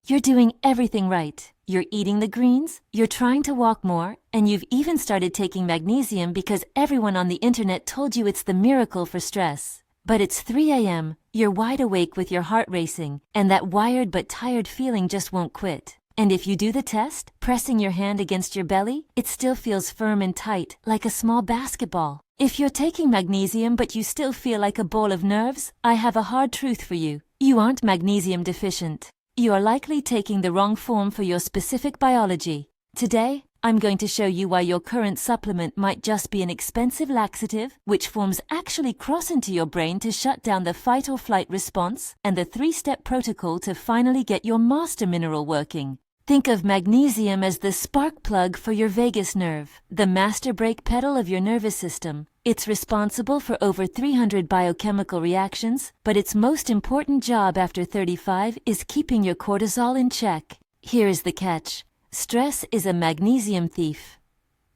You're doing everything right. You're eating the greens, you're trying to walk more, and you've even started taking magnesium because everyone on the internet told you it's the miracle for stress. But it's 3 a.m., you're wide awake with your heart racing, and that wired but tired feeling just won't quit. And if you do the test, pressing your hand against your belly, it still feels firm and tight, like a small basketball. If you're taking magnesium but you still feel like a ball of nerves, I have a hard truth for you. You aren't magnesium deficient. You are likely taking the wrong form for your specific biology. Today, I'm going to show you why your current supplement might just be an expensive laxative, which forms actually cross into your brain to shut down the fight or flight response, and the 3-step protocol to finally get your master mineral working. Think of magnesium as the spark plug for your vagus nerve, the master brake pedal of your nervous system. It's responsible for over 300 biochemical reactions, but its most important job after 35 is keeping your cortisol in check. Here is the catch. Stress is a magnesium thief.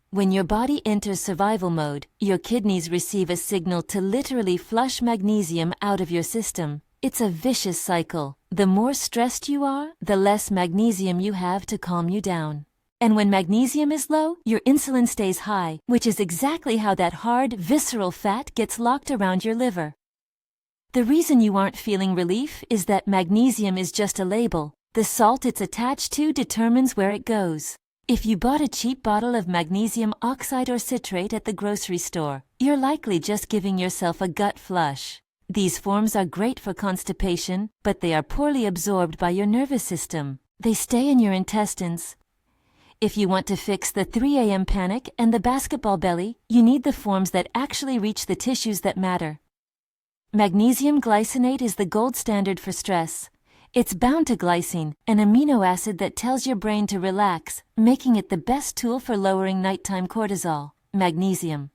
When your body enters survival mode, your kidneys receive a signal to literally flush magnesium out of your system. It's a vicious cycle. The more stressed you are, the less magnesium you have to calm you down. And when magnesium is low, your insulin stays high, which is exactly how that hard, visceral fat gets locked around your liver. The reason you aren't feeling relief is that magnesium is just a label. The salt it's attached to determines where it goes. If you bought a cheap bottle of magnesium oxide or citrate at the grocery store, you're likely just giving yourself a gut flush. These forms are great for constipation, but they are poorly absorbed by your nervous system. They stay in your intestines. If you want to fix the 3 a.m. panic and the basketball belly, you need the forms that actually reach the tissues that matter. Magnesium glycinate is the gold standard for stress. It's bound to glycine, an amino acid that tells your brain to relax, making it the best tool for lowering nighttime cortisol. Magnesium.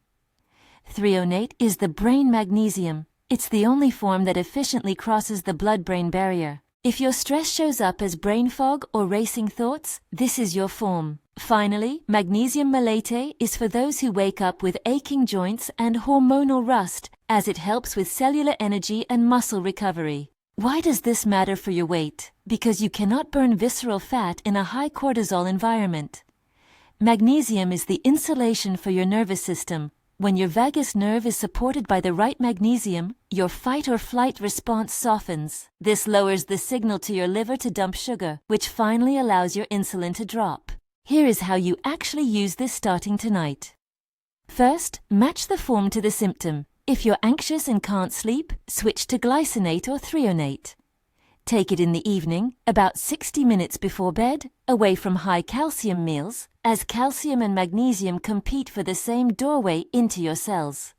Threonate is the brain magnesium. It's the only form that efficiently crosses the blood-brain barrier. If your stress shows up as brain fog or racing thoughts, this is your form. Finally, magnesium malate is for those who wake up with aching joints and hormonal rust, as it helps with cellular energy and muscle recovery. Why does this matter for your weight? Because you cannot burn visceral fat in a high cortisol environment. Magnesium is the insulation for your nervous system. When your vagus nerve is supported by the right magnesium, your fight or flight response softens. This lowers the signal to your liver to dump sugar, which finally allows your insulin to drop. Here is how you actually use this starting tonight. First, match the form to the symptom. If you're anxious and can't sleep, switch to glycinate or threonate. Take it in the evening, about 60 minutes before bed, away from high calcium meals, as calcium and magnesium compete for the same doorway into your cells.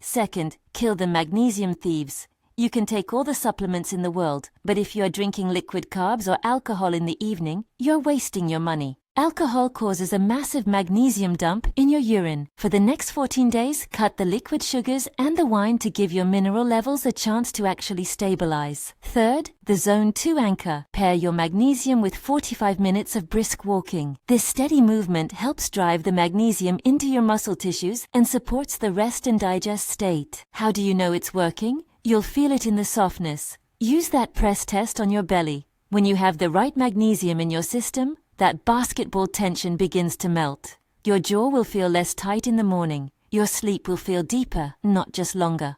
Second, kill the magnesium thieves. You can take all the supplements in the world, but if you're drinking liquid carbs or alcohol in the evening, you're wasting your money. Alcohol causes a massive magnesium dump in your urine. For the next 14 days, cut the liquid sugars and the wine to give your mineral levels a chance to actually stabilize. Third, the Zone 2 anchor. Pair your magnesium with 45 minutes of brisk walking. This steady movement helps drive the magnesium into your muscle tissues and supports the rest and digest state. How do you know it's working? You'll feel it in the softness. Use that press test on your belly. When you have the right magnesium in your system, that basketball tension begins to melt. Your jaw will feel less tight in the morning. Your sleep will feel deeper, not just longer.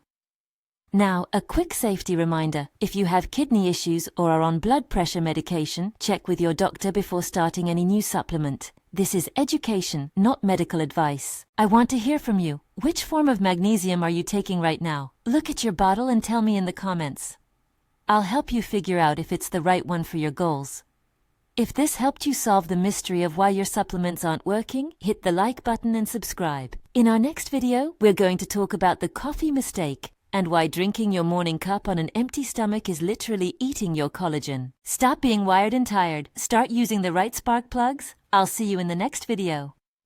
Now, a quick safety reminder. If you have kidney issues or are on blood pressure medication, check with your doctor before starting any new supplement. This is education, not medical advice. I want to hear from you. Which form of magnesium are you taking right now? Look at your bottle and tell me in the comments. I'll help you figure out if it's the right one for your goals. If this helped you solve the mystery of why your supplements aren't working, hit the like button and subscribe. In our next video, we're going to talk about the coffee mistake and why drinking your morning cup on an empty stomach is literally eating your collagen. Stop being wired and tired. Start using the right spark plugs. I'll see you in the next video.